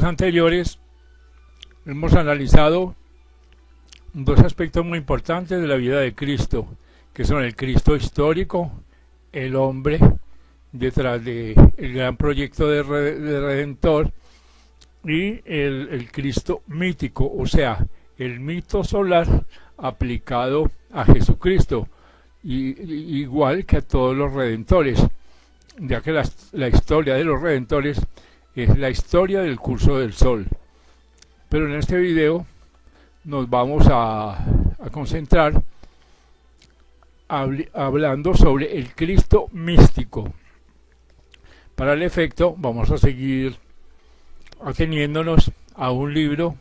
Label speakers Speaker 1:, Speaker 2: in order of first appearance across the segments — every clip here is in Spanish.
Speaker 1: Anteriores hemos analizado dos aspectos muy importantes de la vida de Cristo, que son el Cristo histórico, el hombre detrás del gran proyecto de Redentor, y el Cristo mítico, o sea, el mito solar aplicado a Jesucristo, igual que a todos los redentores, ya que la historia de los redentores es la historia del curso del sol. Pero en este video nos vamos a concentrar hablando sobre el Cristo místico. Para el efecto vamos a seguir ateniéndonos a un libro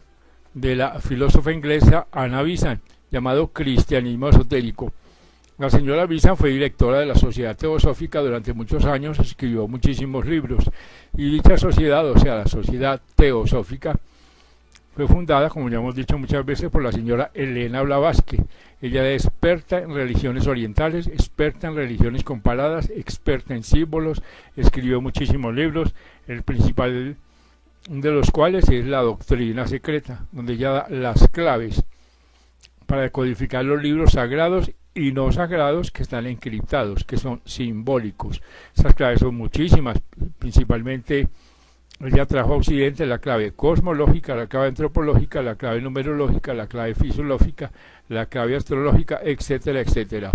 Speaker 1: de la filósofa inglesa Anna Besant llamado Cristianismo Esotérico. La señora Besant fue directora de la Sociedad Teosófica durante muchos años, escribió muchísimos libros, y dicha sociedad, o sea, la Sociedad Teosófica, fue fundada, como ya hemos dicho muchas veces, por la señora Elena Blavatsky. Ella es experta en religiones orientales, experta en religiones comparadas, experta en símbolos, escribió muchísimos libros, el principal de los cuales es La Doctrina Secreta, donde ella da las claves para decodificar los libros sagrados y no sagrados que están encriptados, que son simbólicos. Esas claves son muchísimas, principalmente ella trajo a Occidente la clave cosmológica, la clave antropológica, la clave numerológica, la clave fisiológica, la clave astrológica, etcétera, etcétera.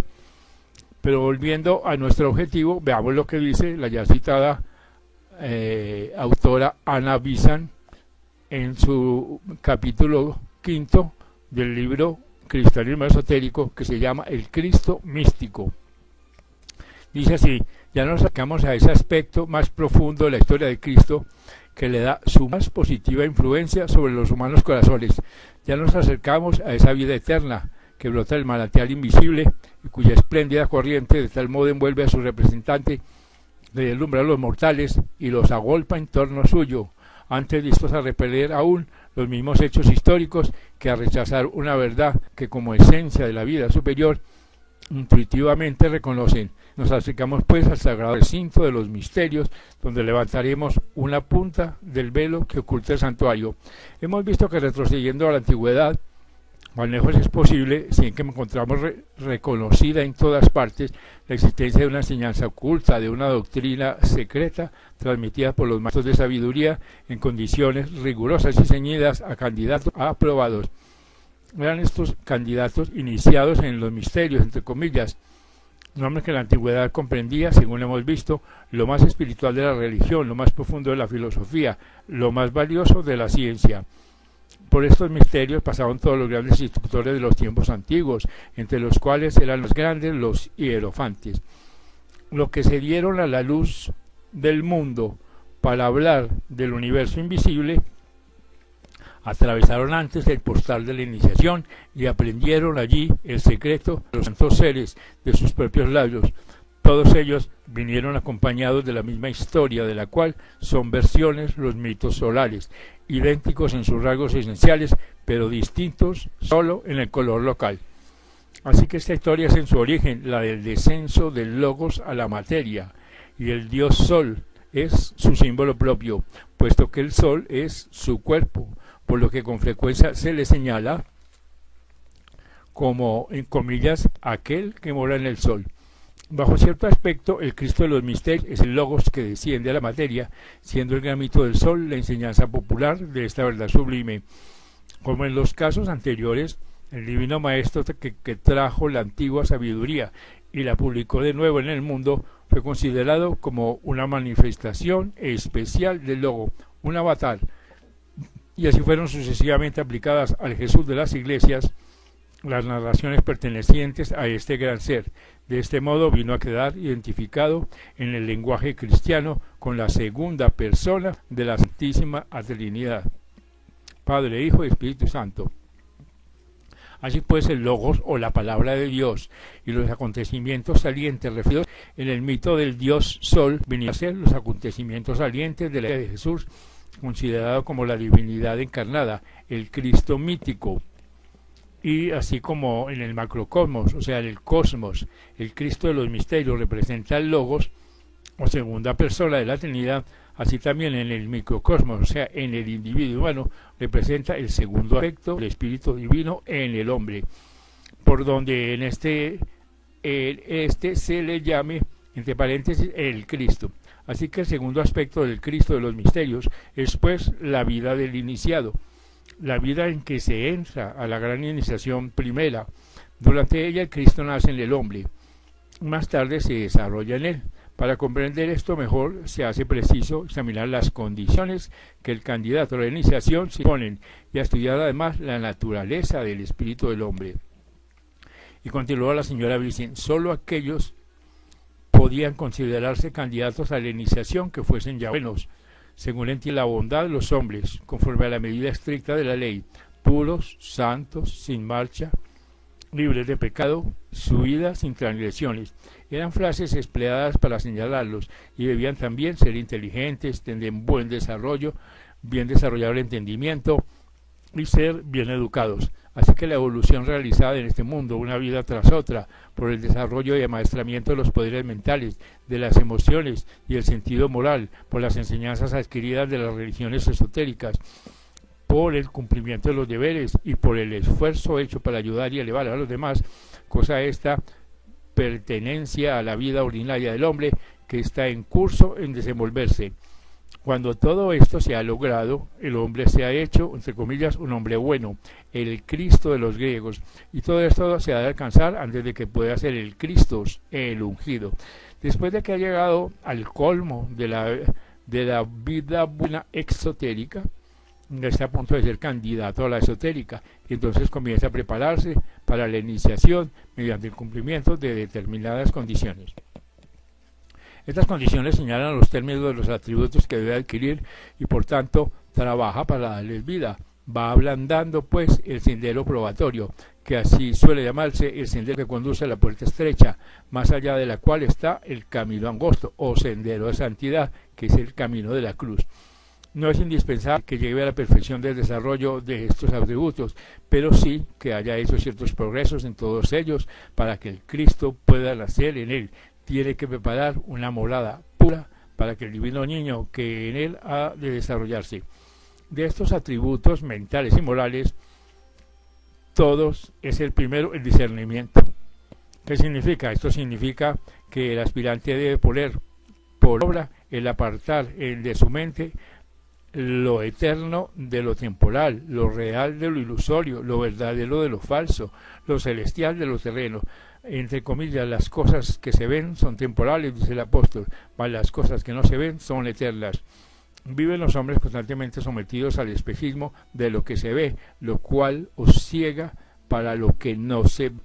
Speaker 1: Pero volviendo a nuestro objetivo, veamos lo que dice la ya citada autora Anna Besant en su capítulo 5 del libro Cristianismo Esotérico, que se llama El Cristo Místico. Dice así: ya nos acercamos a ese aspecto más profundo de la historia de Cristo que le da su más positiva influencia sobre los humanos corazones. Ya nos acercamos a esa vida eterna que brota del manantial invisible y cuya espléndida corriente de tal modo envuelve a su representante, le deslumbra a los mortales y los agolpa en torno suyo, antes dispuestos a repeler aún los mismos hechos históricos que a rechazar una verdad que como esencia de la vida superior intuitivamente reconocen. Nos acercamos pues al sagrado recinto de los misterios, donde levantaremos una punta del velo que oculta el santuario. Hemos visto que retrocediendo a la antigüedad, cuán lejos es posible, sin que encontramos reconocida en todas partes la existencia de una enseñanza oculta, de una doctrina secreta transmitida por los maestros de sabiduría en condiciones rigurosas y ceñidas a candidatos aprobados. Eran estos candidatos iniciados en los misterios, entre comillas, nombres que la antigüedad comprendía, según hemos visto, lo más espiritual de la religión, lo más profundo de la filosofía, lo más valioso de la ciencia. Por estos misterios pasaron todos los grandes instructores de los tiempos antiguos, entre los cuales eran los grandes los hierofantes. Los que se dieron a la luz del mundo para hablar del universo invisible, atravesaron antes el portal de la iniciación y aprendieron allí el secreto de los santos seres de sus propios labios. Todos ellos vinieron acompañados de la misma historia, de la cual son versiones los mitos solares, idénticos en sus rasgos esenciales, pero distintos solo en el color local. Así que esta historia es en su origen la del descenso del logos a la materia, y el dios sol es su símbolo propio, puesto que el sol es su cuerpo, por lo que con frecuencia se le señala como, en comillas, aquel que mora en el sol. Bajo cierto aspecto, el Cristo de los misterios es el logos que desciende a la materia, siendo el gran mito del sol la enseñanza popular de esta verdad sublime. Como en los casos anteriores, el divino maestro que trajo la antigua sabiduría y la publicó de nuevo en el mundo fue considerado como una manifestación especial del logo, un avatar, y así fueron sucesivamente aplicadas al Jesús de las iglesias las narraciones pertenecientes a este gran ser. De este modo vino a quedar identificado en el lenguaje cristiano con la segunda persona de la Santísima Trinidad, Padre, Hijo y Espíritu Santo. Así pues, el Logos o la palabra de Dios y los acontecimientos salientes referidos en el mito del Dios Sol venían a ser los acontecimientos salientes de la vida de Jesús, considerado como la divinidad encarnada, el Cristo mítico. Y así como en el macrocosmos, o sea, en el cosmos, el Cristo de los misterios representa el Logos, o segunda persona de la Trinidad, Así también en el microcosmos, o sea, en el individuo humano, representa el segundo aspecto del Espíritu Divino en el hombre, por donde en este se le llame, entre paréntesis, el Cristo. Así que el segundo aspecto del Cristo de los misterios es pues la vida del iniciado, la vida en que se entra a la gran iniciación primera. Durante ella el Cristo nace en el hombre, más tarde se desarrolla en él. Para comprender esto mejor se hace preciso examinar las condiciones que el candidato a la iniciación se ponen y a estudiar además la naturaleza del espíritu del hombre. Y continuó la señora Virgen, solo aquellos podían considerarse candidatos a la iniciación que fuesen ya buenos, según entiende la bondad de los hombres, conforme a la medida estricta de la ley, puros, santos, sin marcha, libres de pecado, su vida sin transgresiones. Eran frases empleadas para señalarlos, y debían también ser inteligentes, tener buen desarrollo, bien desarrollado el entendimiento y ser bien educados. Así que la evolución realizada en este mundo, una vida tras otra, por el desarrollo y amaestramiento de los poderes mentales, de las emociones y el sentido moral, por las enseñanzas adquiridas de las religiones esotéricas, por el cumplimiento de los deberes y por el esfuerzo hecho para ayudar y elevar a los demás, cosa esta pertenencia a la vida ordinaria del hombre que está en curso en desenvolverse. Cuando todo esto se ha logrado, el hombre se ha hecho, entre comillas, un hombre bueno, el Cristo de los griegos, y todo esto se ha de alcanzar antes de que pueda ser el Cristo, el ungido. Después de que ha llegado al colmo de la vida buena exotérica, está a punto de ser candidato a la esotérica, y entonces comienza a prepararse para la iniciación mediante el cumplimiento de determinadas condiciones. Estas condiciones señalan los términos de los atributos que debe adquirir y por tanto trabaja para darles vida. Va ablandando pues el sendero probatorio, que así suele llamarse el sendero que conduce a la puerta estrecha, más allá de la cual está el camino angosto o sendero de santidad, que es el camino de la cruz. No es indispensable que llegue a la perfección del desarrollo de estos atributos, pero sí que haya hecho ciertos progresos en todos ellos para que el Cristo pueda nacer en él. Tiene que preparar una morada pura para que el divino niño que en él ha de desarrollarse. De estos atributos mentales y morales, todos es el primero el discernimiento. ¿Qué significa? Esto significa que el aspirante debe poner por obra el apartar de su mente lo eterno de lo temporal, lo real de lo ilusorio, lo verdadero de lo falso, lo celestial de lo terreno. Entre comillas, las cosas que se ven son temporales, dice el apóstol, mas las cosas que no se ven son eternas. Viven los hombres constantemente sometidos al espejismo de lo que se ve, lo cual os ciega para lo que no se ve.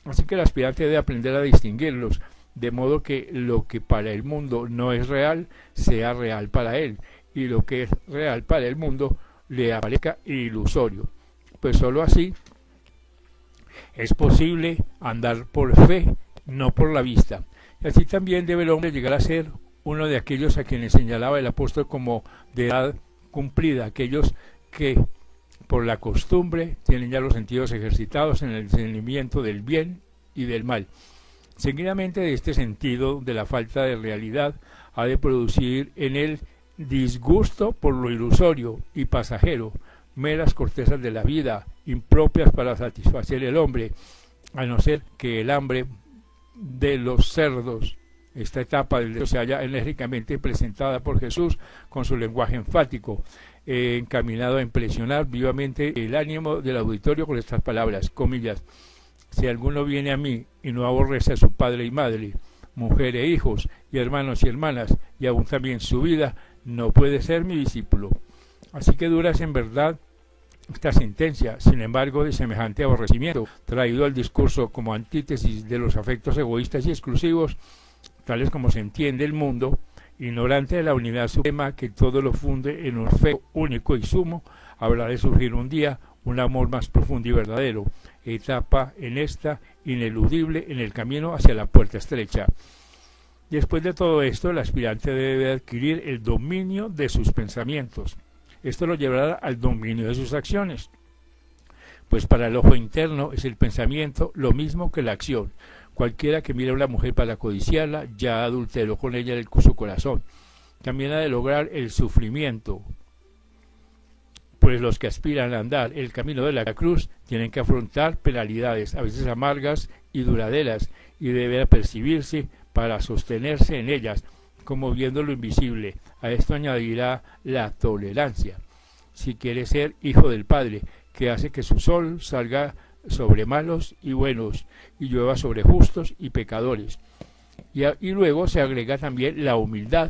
Speaker 1: Así que el aspirante debe aprender a distinguirlos, de modo que lo que para el mundo no es real, sea real para él, y lo que es real para el mundo le aparezca ilusorio. Pues sólo así es posible andar por fe, no por la vista. Y así también debe el hombre llegar a ser uno de aquellos a quienes señalaba el apóstol como de edad cumplida, aquellos que por la costumbre tienen ya los sentidos ejercitados en el discernimiento del bien y del mal. Seguidamente de este sentido de la falta de realidad ha de producir en él disgusto por lo ilusorio y pasajero, meras cortezas de la vida, impropias para satisfacer el hombre, a no ser que el hambre de los cerdos, esta etapa del se haya enérgicamente presentada por Jesús con su lenguaje enfático, encaminado a impresionar vivamente el ánimo del auditorio con estas palabras, comillas: si alguno viene a mí y no aborrece a su padre y madre, mujer e hijos, y hermanos y hermanas, y aún también su vida, no puede ser mi discípulo. Así que dura es en verdad esta sentencia. Sin embargo, de semejante aborrecimiento, traído al discurso como antítesis de los afectos egoístas y exclusivos, tales como se entiende el mundo, ignorante de la unidad suprema que todo lo funde en un fe único y sumo, habrá de surgir un día un amor más profundo y verdadero, etapa en esta ineludible en el camino hacia la puerta estrecha. Después de todo esto, el aspirante debe adquirir el dominio de sus pensamientos. Esto lo llevará al dominio de sus acciones. Pues para el ojo interno es el pensamiento lo mismo que la acción. Cualquiera que mire a una mujer para codiciarla, ya adulteró con ella su corazón. también ha de lograr el sufrimiento, pues los que aspiran a andar el camino de la cruz tienen que afrontar penalidades, a veces amargas y duraderas, y deben percibirse para sostenerse en ellas, como viendo lo invisible. A esto añadirá la tolerancia, si quiere ser hijo del Padre, que hace que su sol salga sobre malos y buenos, y llueva sobre justos y pecadores. Y luego se agrega también la humildad,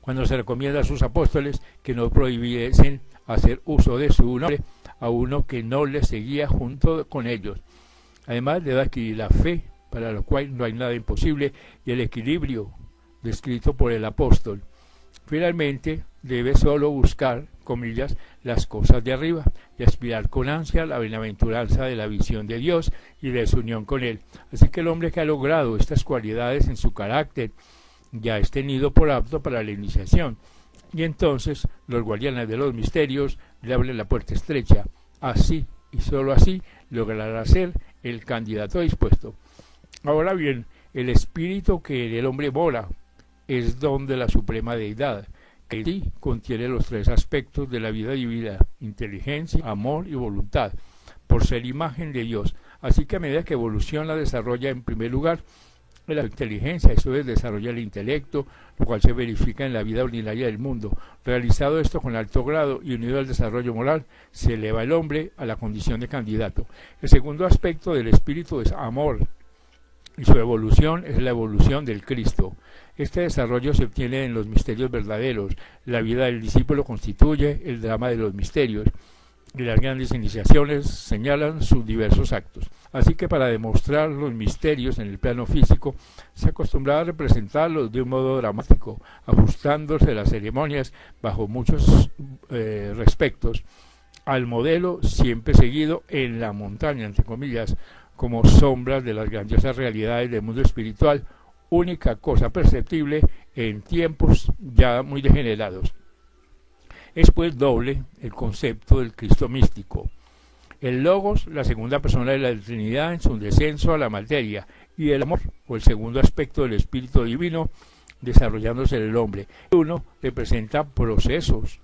Speaker 1: cuando se recomienda a sus apóstoles que no prohibiesen hacer uso de su nombre a uno que no les seguía junto con ellos. Además debe adquirir la fe, para lo cual no hay nada imposible, y el equilibrio descrito por el apóstol. Finalmente, debe solo buscar, comillas, las cosas de arriba y aspirar con ansia la bienaventuranza de la visión de Dios y de su unión con Él. Así que el hombre que ha logrado estas cualidades en su carácter ya es tenido por apto para la iniciación. Y entonces los guardianes de los misterios le abren la puerta estrecha. Así y solo así logrará ser el candidato dispuesto. Ahora bien, el espíritu que en el hombre mora es don de la suprema deidad, que en sí contiene los tres aspectos de la vida divina: inteligencia, amor y voluntad, por ser imagen de Dios. Así que a medida que evoluciona, desarrolla en primer lugar la inteligencia, eso es, desarrolla el intelecto, lo cual se verifica en la vida ordinaria del mundo. Realizado esto con alto grado y unido al desarrollo moral, se eleva el hombre a la condición de candidato. El segundo aspecto del espíritu es amor, y su evolución es la evolución del Cristo. Este desarrollo se obtiene en los misterios verdaderos. La vida del discípulo constituye el drama de los misterios, y las grandes iniciaciones señalan sus diversos actos. Así que para demostrar los misterios en el plano físico, se acostumbraba a representarlos de un modo dramático, ajustándose las ceremonias bajo muchos respectos al modelo siempre seguido en la montaña, entre comillas, como sombras de las grandiosas realidades del mundo espiritual, única cosa perceptible en tiempos ya muy degenerados. Es pues doble el concepto del Cristo místico. El Logos, la segunda persona de la Trinidad en su descenso a la materia, y el amor, o el segundo aspecto del Espíritu Divino, desarrollándose en el hombre. Uno representa procesos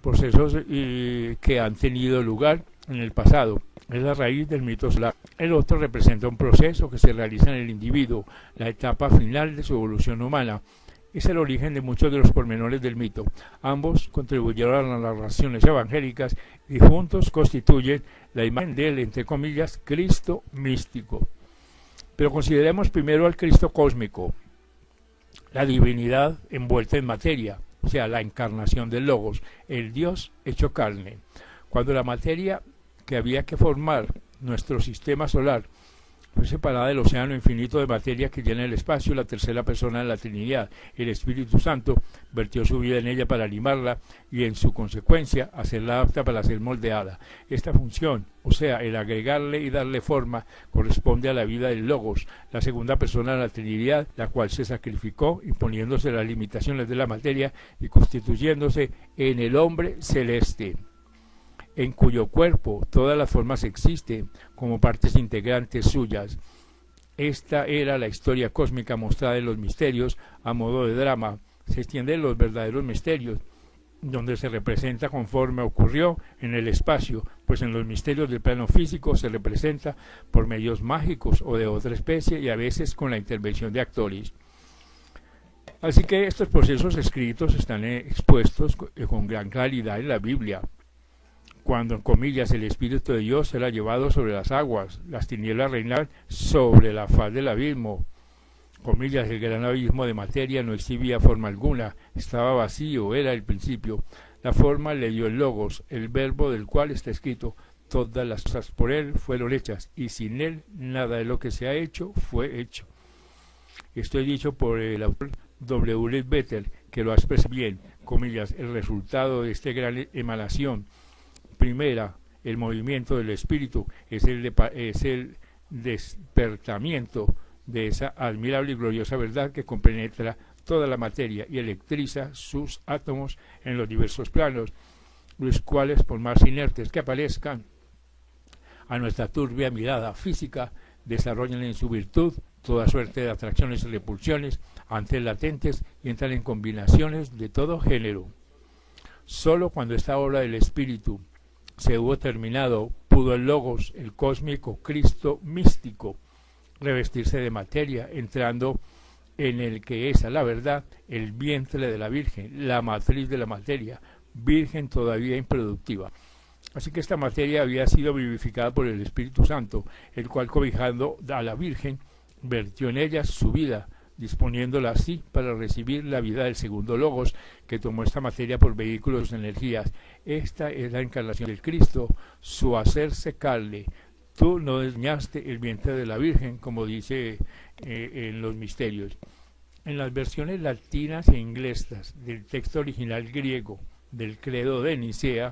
Speaker 1: que han tenido lugar en el pasado. Es la raíz del mito solar. El otro representa un proceso que se realiza en el individuo, la etapa final de su evolución humana. Es el origen de muchos de los pormenores del mito. Ambos contribuyeron a las narraciones evangélicas y juntos constituyen la imagen del, entre comillas, Cristo místico. Pero consideremos primero al Cristo cósmico, la divinidad envuelta en materia, o sea, la encarnación del Logos, el Dios hecho carne. Cuando la materia que había que formar nuestro sistema solar fue separada del océano infinito de materia que llena el espacio, la tercera persona de la Trinidad, el Espíritu Santo, vertió su vida en ella para animarla y en su consecuencia hacerla apta para ser moldeada. Esta función, o sea, el agregarle y darle forma, corresponde a la vida del Logos, la segunda persona de la Trinidad, la cual se sacrificó imponiéndose las limitaciones de la materia y constituyéndose en el hombre celeste, en cuyo cuerpo todas las formas existen como partes integrantes suyas. Esta era la historia cósmica mostrada en los misterios a modo de drama. Se extienden los verdaderos misterios, donde se representa conforme ocurrió en el espacio, pues en los misterios del plano físico se representa por medios mágicos o de otra especie y a veces con la intervención de actores. Así que estos procesos escritos están expuestos con gran claridad en la Biblia. Cuando, en comillas, el Espíritu de Dios era llevado sobre las aguas, las tinieblas reinaban sobre la faz del abismo. Comillas, el gran abismo de materia no exhibía forma alguna, estaba vacío, era el principio. La forma le dio el Logos, el verbo del cual está escrito: todas las cosas por él fueron hechas, y sin él nada de lo que se ha hecho fue hecho. Esto es dicho por el autor W. Lee Bethel, que lo expresa bien, comillas, el resultado de esta gran emanación. Primera, el movimiento del espíritu es el despertamiento de esa admirable y gloriosa verdad que compenetra toda la materia y electriza sus átomos en los diversos planos, los cuales, por más inertes que aparezcan a nuestra turbia mirada física, desarrollan en su virtud toda suerte de atracciones y repulsiones, antes latentes, y entran en combinaciones de todo género. Solo cuando esta obra del Espíritu se hubo terminado, pudo el Logos, el cósmico Cristo místico, revestirse de materia, entrando en el que es a la verdad el vientre de la Virgen, la matriz de la materia, virgen todavía improductiva. Así que esta materia había sido vivificada por el Espíritu Santo, el cual, cobijando a la Virgen, vertió en ella su vida, disponiéndola así para recibir la vida del segundo Logos, que tomó esta materia por vehículos de energías. Esta es la encarnación del Cristo, su hacerse carne. Tú no desñaste el vientre de la Virgen, como dice en los misterios. En las versiones latinas e inglesas del texto original griego del credo de Nicea,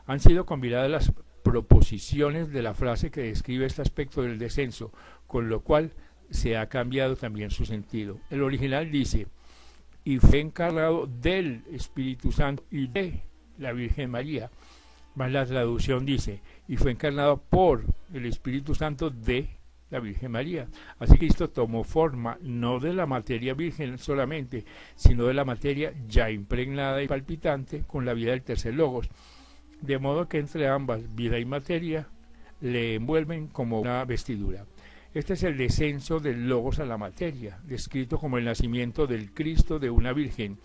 Speaker 1: han sido combinadas las proposiciones de la frase que describe este aspecto del descenso, con lo cual se ha cambiado también su sentido. El original dice: y fue encarnado del Espíritu Santo y de la Virgen María. Más la traducción dice: y fue encarnado por el Espíritu Santo de la Virgen María. Así que Cristo tomó forma no de la materia virgen solamente, sino de la materia ya impregnada y palpitante con la vida del tercer Logos, de modo que entre ambas, vida y materia, le envuelven como una vestidura. Este es el descenso del Logos a la materia, descrito como el nacimiento del Cristo de una Virgen.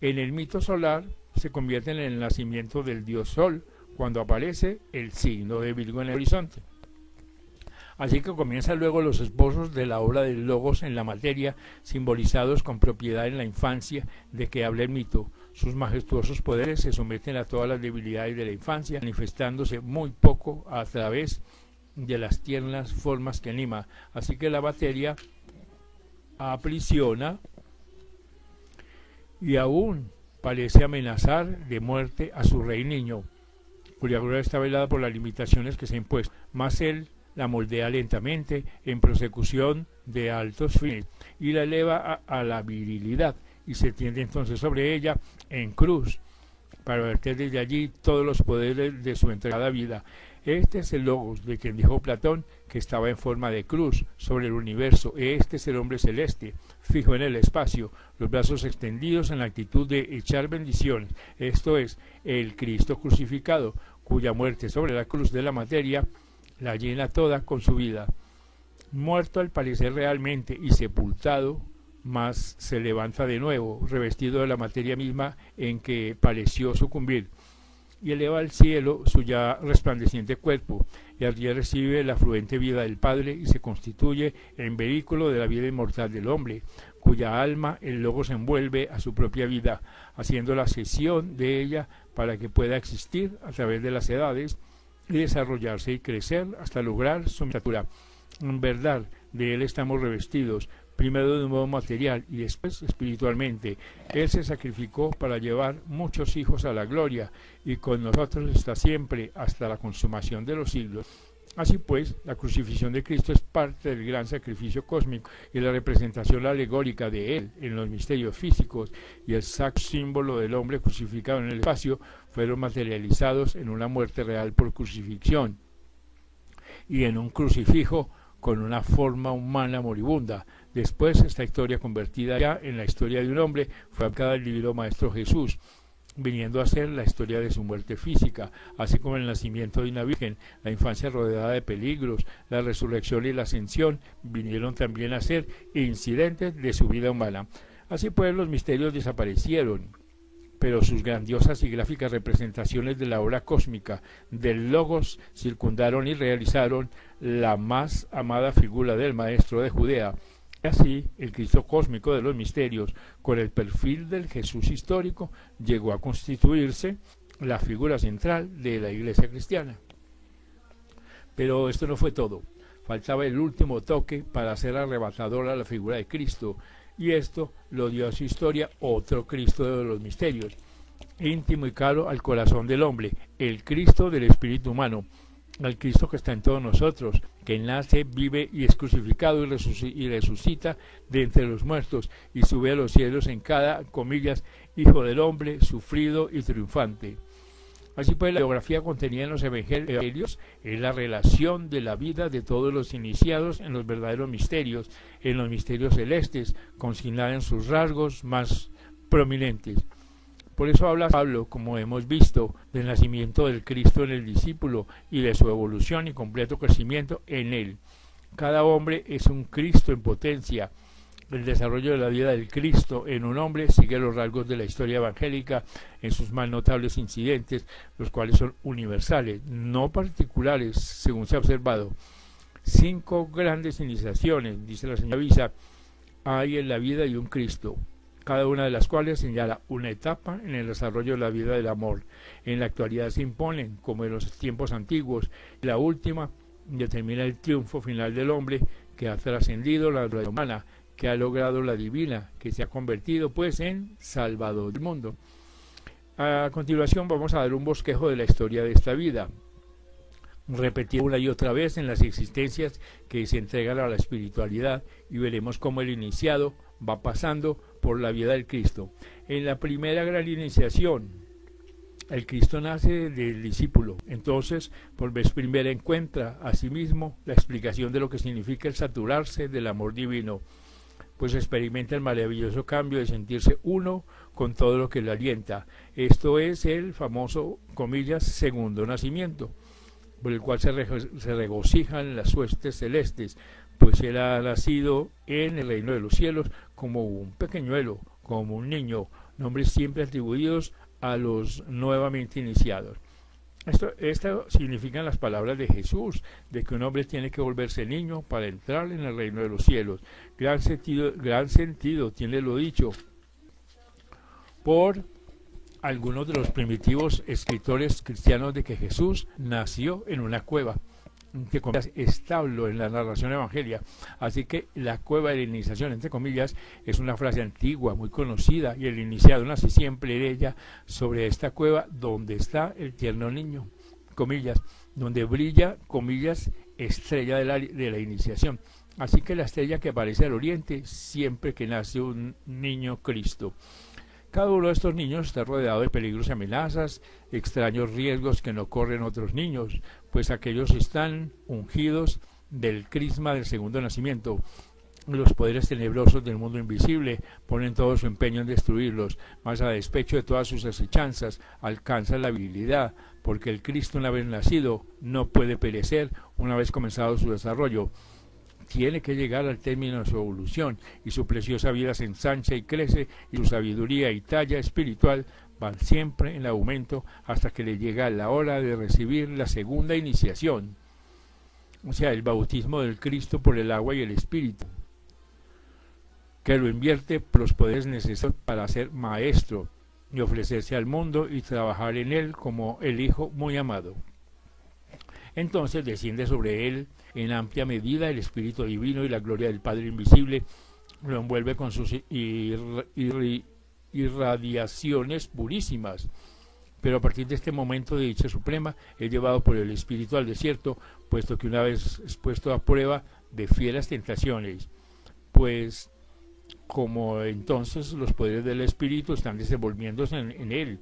Speaker 1: En el mito solar se convierte en el nacimiento del Dios Sol, cuando aparece el signo de Virgo en el horizonte. Así que comienzan luego los esposos de la obra del Logos en la materia, simbolizados con propiedad en la infancia de que habla el mito. Sus majestuosos poderes se someten a todas las debilidades de la infancia, manifestándose muy poco a través de las tiernas formas que anima. Así que la materia aprisiona y aún parece amenazar de muerte a su rey niño, cuya gloria está velada por las limitaciones que se impuestan. Mas él la moldea lentamente en prosecución de altos fines y la eleva a la virilidad, y se tiende entonces sobre ella en cruz para verter desde allí todos los poderes de su entregada vida. Este es el Logos de quien dijo Platón que estaba en forma de cruz sobre el universo. Este es el hombre celeste, fijo en el espacio, los brazos extendidos en la actitud de echar bendiciones. Esto es el Cristo crucificado, cuya muerte sobre la cruz de la materia la llena toda con su vida. Muerto al parecer realmente y sepultado, mas se levanta de nuevo, revestido de la materia misma en que pareció sucumbir, y eleva al cielo su ya resplandeciente cuerpo, y allí recibe la fluente vida del Padre y se constituye en vehículo de la vida inmortal del hombre, cuya alma el Logos envuelve a su propia vida, haciendo la cesión de ella para que pueda existir a través de las edades y desarrollarse y crecer hasta lograr su estatura. En verdad, de él estamos revestidos, primero de un modo material y después espiritualmente. Él se sacrificó para llevar muchos hijos a la gloria, y con nosotros está siempre hasta la consumación de los siglos. Así pues, la crucifixión de Cristo es parte del gran sacrificio cósmico y la representación alegórica de él en los misterios físicos, y el sacro símbolo del hombre crucificado en el espacio fueron materializados en una muerte real por crucifixión y en un crucifijo con una forma humana moribunda. Después, esta historia, convertida ya en la historia de un hombre, fue aplicada al divino Maestro Jesús, viniendo a ser la historia de su muerte física, así como el nacimiento de una virgen, la infancia rodeada de peligros, la resurrección y la ascensión vinieron también a ser incidentes de su vida humana. Así pues, los misterios desaparecieron, pero sus grandiosas y gráficas representaciones de la obra cósmica del Logos circundaron y realizaron la más amada figura del Maestro de Judea. Así, el Cristo cósmico de los misterios, con el perfil del Jesús histórico, llegó a constituirse la figura central de la Iglesia cristiana. Pero esto no fue todo. Faltaba el último toque para hacer arrebatadora la figura de Cristo, y esto lo dio a su historia otro Cristo de los misterios, íntimo y caro al corazón del hombre, el Cristo del espíritu humano, al Cristo que está en todos nosotros, que nace, vive y es crucificado y resucita de entre los muertos y sube a los cielos en cada, comillas, Hijo del Hombre, sufrido y triunfante. Así pues, la biografía contenida en los evangelios es la relación de la vida de todos los iniciados en los verdaderos misterios, en los misterios celestes, consignada en sus rasgos más prominentes. Por eso habla Pablo, como hemos visto, del nacimiento del Cristo en el discípulo y de su evolución y completo crecimiento en él. Cada hombre es un Cristo en potencia. El desarrollo de la vida del Cristo en un hombre sigue los rasgos de la historia evangélica en sus más notables incidentes, los cuales son universales, no particulares, según se ha observado. 5 grandes iniciaciones, dice la señora Visa, hay en la vida de un Cristo, cada una de las cuales señala una etapa en el desarrollo de la vida del amor. En la actualidad se imponen, como en los tiempos antiguos, la última determina el triunfo final del hombre que ha trascendido la naturaleza humana, que ha logrado la divina, que se ha convertido pues en Salvador del mundo. A continuación vamos a dar un bosquejo de la historia de esta vida, repetir una y otra vez en las existencias que se entregan a la espiritualidad, y veremos cómo el iniciado va pasando por la vida del Cristo. En la primera gran iniciación, el Cristo nace del discípulo. Entonces, por vez primera encuentra a sí mismo la explicación de lo que significa el saturarse del amor divino, pues experimenta el maravilloso cambio de sentirse uno con todo lo que le alienta. Esto es el famoso, comillas, segundo nacimiento, por el cual se regocijan las huestes celestes, pues él ha nacido en el reino de los cielos como un pequeñuelo, como un niño, nombres siempre atribuidos a los nuevamente iniciados. Esto significan las palabras de Jesús, de que un hombre tiene que volverse niño para entrar en el reino de los cielos. Gran sentido tiene lo dicho por algunos de los primitivos escritores cristianos de que Jesús nació en una cueva, entre comillas, establo en la narración evangelia. Así que la cueva de la iniciación, entre comillas, es una frase antigua, muy conocida, y el iniciado nace siempre en ella, sobre esta cueva donde está el tierno niño, comillas, donde brilla, comillas, estrella de la iniciación. Así que la estrella que aparece al oriente siempre que nace un niño Cristo. Cada uno de estos niños está rodeado de peligros y amenazas, extraños riesgos que no corren otros niños, pues aquellos están ungidos del crisma del segundo nacimiento. Los poderes tenebrosos del mundo invisible ponen todo su empeño en destruirlos, mas a despecho de todas sus acechanzas alcanzan la habilidad, porque el Cristo, una vez nacido, no puede perecer una vez comenzado su desarrollo. Tiene que llegar al término de su evolución, y su preciosa vida se ensancha y crece, y su sabiduría y talla espiritual van siempre en aumento hasta que le llega la hora de recibir la segunda iniciación, o sea, el bautismo del Cristo por el agua y el Espíritu, que lo invierte por los poderes necesarios para ser maestro y ofrecerse al mundo y trabajar en él como el Hijo muy amado. Entonces desciende sobre él en amplia medida el Espíritu Divino, y la gloria del Padre Invisible lo envuelve con sus irradiaciones purísimas. Pero a partir de este momento de dicha suprema es llevado por el Espíritu al desierto, puesto que una vez expuesto a prueba de fieras tentaciones, pues como entonces los poderes del Espíritu están desenvolviéndose en él,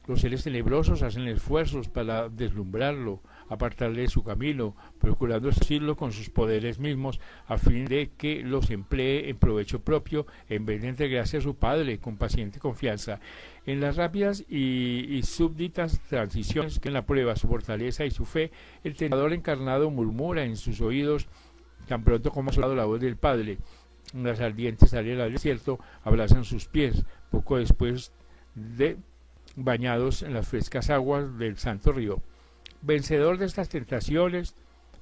Speaker 1: los seres tenebrosos hacen esfuerzos para deslumbrarlo, apartarle de su camino, procurando asirlo con sus poderes mismos, a fin de que los emplee en provecho propio, en vez de entregarse a su Padre con paciente confianza. En las rápidas y súbditas transiciones que en la prueba su fortaleza y su fe, el tentador encarnado murmura en sus oídos, tan pronto como ha sonado la voz del Padre. Las ardientes arenas del desierto abrazan sus pies, poco después de bañados en las frescas aguas del santo río. Vencedor de estas tentaciones,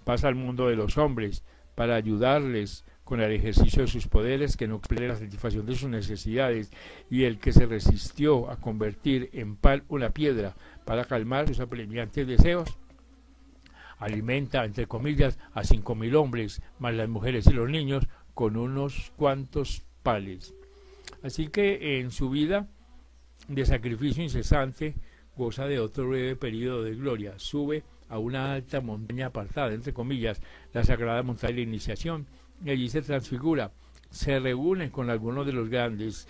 Speaker 1: pasa al mundo de los hombres para ayudarles con el ejercicio de sus poderes, que no exceden la satisfacción de sus necesidades, y el que se resistió a convertir en pan una piedra para calmar sus apremiantes deseos, alimenta, entre comillas, a 5.000 hombres, más las mujeres y los niños, con unos cuantos panes. Así que en su vida de sacrificio incesante goza de otro breve periodo de gloria, sube a una alta montaña apartada, entre comillas, la sagrada montaña de la iniciación, y allí se transfigura, se reúne con algunos de los grandes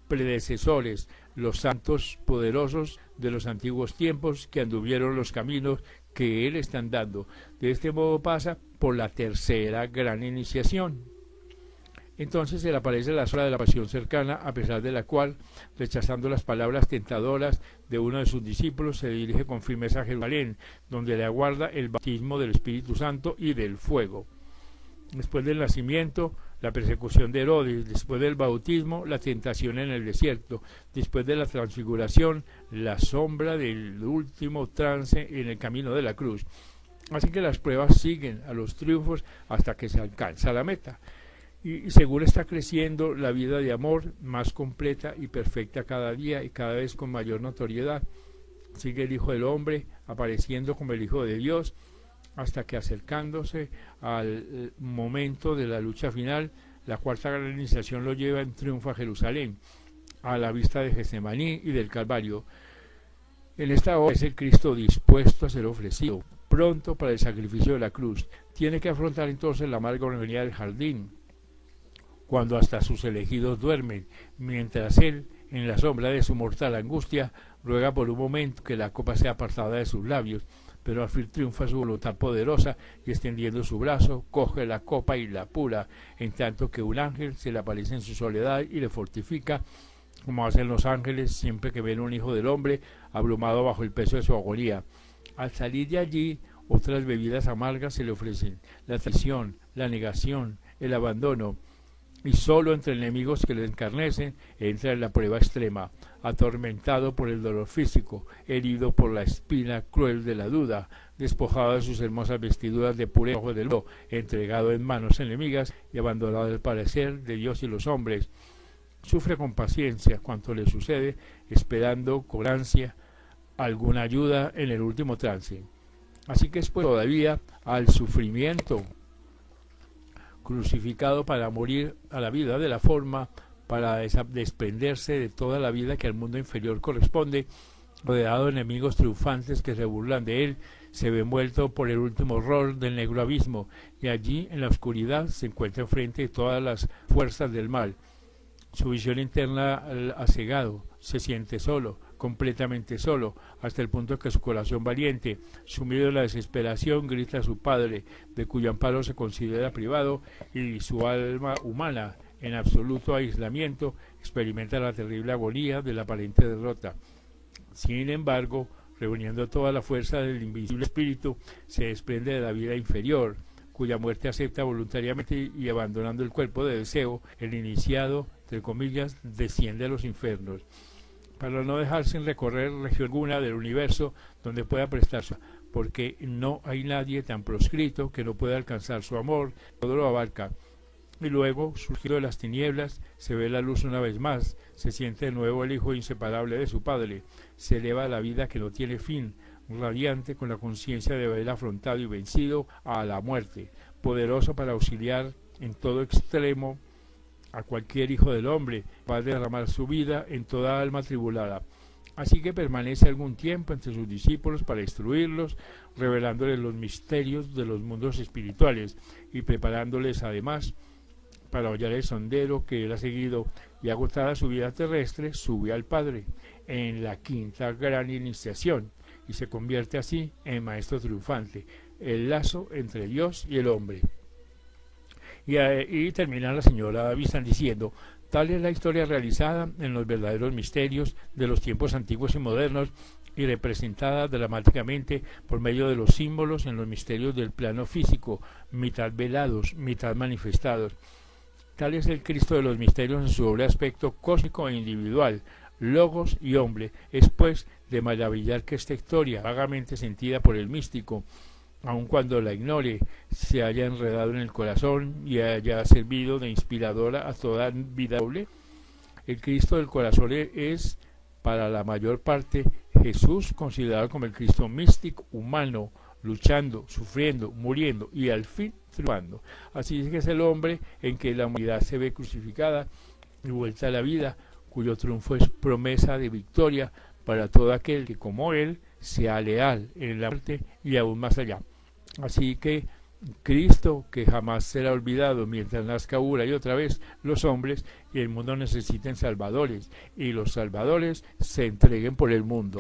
Speaker 1: predecesores, los santos poderosos de los antiguos tiempos que anduvieron los caminos que Él está andando. De este modo pasa por la tercera gran iniciación. Entonces se le aparece la sola de la pasión cercana, a pesar de la cual, rechazando las palabras tentadoras de uno de sus discípulos, se dirige con firmeza a Jerusalén, donde le aguarda el bautismo del Espíritu Santo y del fuego. Después del nacimiento, la persecución de Herodes; después del bautismo, la tentación en el desierto; después de la transfiguración, la sombra del último trance en el camino de la cruz. Así que las pruebas siguen a los triunfos hasta que se alcanza la meta. Y según está creciendo la vida de amor, más completa y perfecta cada día y cada vez con mayor notoriedad, sigue el Hijo del Hombre apareciendo como el Hijo de Dios, hasta que, acercándose al momento de la lucha final, la cuarta gran iniciación lo lleva en triunfo a Jerusalén, a la vista de Getsemaní y del Calvario. En esta hora es el Cristo dispuesto a ser ofrecido, pronto para el sacrificio de la cruz. Tiene que afrontar entonces la amarga agonía del jardín, cuando hasta sus elegidos duermen, mientras él, en la sombra de su mortal angustia, ruega por un momento que la copa sea apartada de sus labios, pero al fin triunfa su voluntad poderosa y, extendiendo su brazo, coge la copa y la apura, en tanto que un ángel se le aparece en su soledad y le fortifica, como hacen los ángeles siempre que ven un hijo del hombre abrumado bajo el peso de su agonía. Al salir de allí, otras bebidas amargas se le ofrecen: la traición, la negación, el abandono, y solo entre enemigos que le encarnecen entra en la prueba extrema, atormentado por el dolor físico, herido por la espina cruel de la duda, despojado de sus hermosas vestiduras de pureza del lobo, entregado en manos enemigas y abandonado al parecer de Dios y los hombres. Sufre con paciencia cuanto le sucede, esperando con ansia alguna ayuda en el último trance. Así que es pues todavía al sufrimiento, crucificado para morir a la vida de la forma, para desprenderse de toda la vida que al mundo inferior corresponde, rodeado de enemigos triunfantes que se burlan de él, se ve envuelto por el último horror del negro abismo, y allí en la oscuridad se encuentra enfrente de todas las fuerzas del mal. Su visión interna ha cegado, se siente solo, completamente solo, hasta el punto que su corazón valiente, sumido en la desesperación, grita a su Padre, de cuyo amparo se considera privado, y su alma humana, en absoluto aislamiento, experimenta la terrible agonía de la aparente derrota. Sin embargo, reuniendo toda la fuerza del invisible espíritu, se desprende de la vida inferior, cuya muerte acepta voluntariamente, y abandonando el cuerpo de deseo, el iniciado, entre comillas, desciende a los infiernos, para no dejar sin recorrer región alguna del universo donde pueda prestarse, porque no hay nadie tan proscrito que no pueda alcanzar su amor, todo lo abarca. Y luego, surgido de las tinieblas, se ve la luz una vez más, se siente de nuevo el Hijo inseparable de su Padre, se eleva a la vida que no tiene fin, radiante con la conciencia de haber afrontado y vencido a la muerte, poderoso para auxiliar en todo extremo a cualquier hijo del hombre, capaz de derramar su vida en toda alma tribulada. Así que permanece algún tiempo entre sus discípulos para instruirlos, revelándoles los misterios de los mundos espirituales y preparándoles además para hollar el sendero que él ha seguido, y agotada su vida terrestre, sube al Padre en la quinta gran iniciación y se convierte así en maestro triunfante, el lazo entre Dios y el hombre. Y termina la señora Bistan diciendo: tal es la historia realizada en los verdaderos misterios de los tiempos antiguos y modernos, y representada dramáticamente por medio de los símbolos en los misterios del plano físico, mitad velados, mitad manifestados. Tal es el Cristo de los misterios en su doble aspecto cósmico e individual, logos y hombre. Es pues de maravillar que esta historia, vagamente sentida por el místico, aun cuando la ignore, se haya enredado en el corazón y haya servido de inspiradora a toda vida doble. El Cristo del corazón es, para la mayor parte, Jesús, considerado como el Cristo místico, humano, luchando, sufriendo, muriendo y al fin triunfando. Así es que es el hombre en que la humanidad se ve crucificada y vuelta a la vida, cuyo triunfo es promesa de victoria para todo aquel que, como él, sea leal en la muerte y aún más allá. Así que Cristo que jamás será olvidado mientras nazca una y otra vez los hombres y el mundo necesiten salvadores y los salvadores se entreguen por el mundo.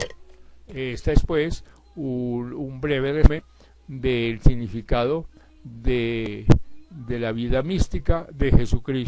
Speaker 1: Esta es pues un breve resumen del significado de la vida mística de Jesucristo.